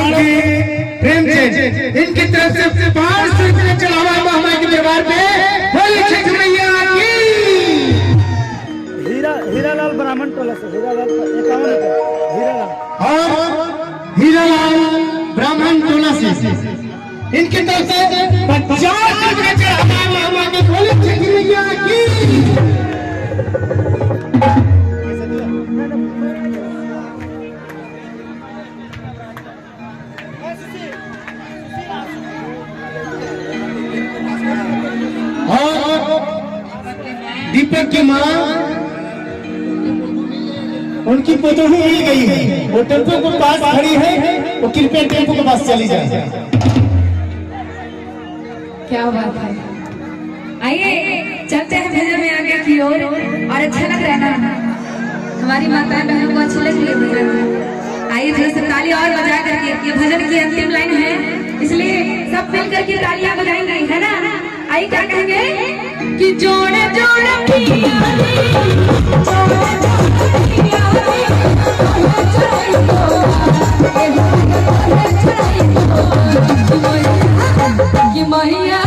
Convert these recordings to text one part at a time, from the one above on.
आपके प्रेम से इनकी तरफ से 500 रुपये चढ़ावा महामाई के दरबार पे बोली छठ मैया की। हीरालाल ब्राह्मण टोला से हीरालाल 51 रुपये और हीरालाल ब्राह्मण टोला से इनकी तरफ से 50 रुपये चढ़ावा महामाई के बोली छठ मैया की। दीपक की माँ उनकी पोतोही मिल गई है, वो टेम्पो के पास खड़ी है, वो कृपया टेम्पो के पास चली जाए। क्या बात है, आइए चलते हैं भजन में आगे की ओर। और अच्छा लग रहा है ना, हमारी माताएं बहनों को अच्छी लग रही है भजन। आइए थोड़ा सा ताली और बजा करके, ये भजन की अंतिम लाइन है, इसलिए सब मिल करके तालियां बजाएंगे, है ना। आइए क्या कहेंगे कि जोड़े जोड़े पिया कि मैया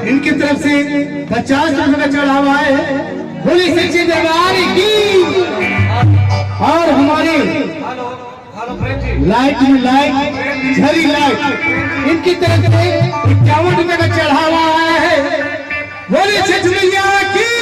इनकी तरफ से 50 रुपये का चढ़ावा है, बोली सच्चे दरबार की। और हमारी लाइट में लाइट झरी लाइट इनकी तरफ से 51 रुपये का चढ़ावा आया है, बोली छठ मैया की।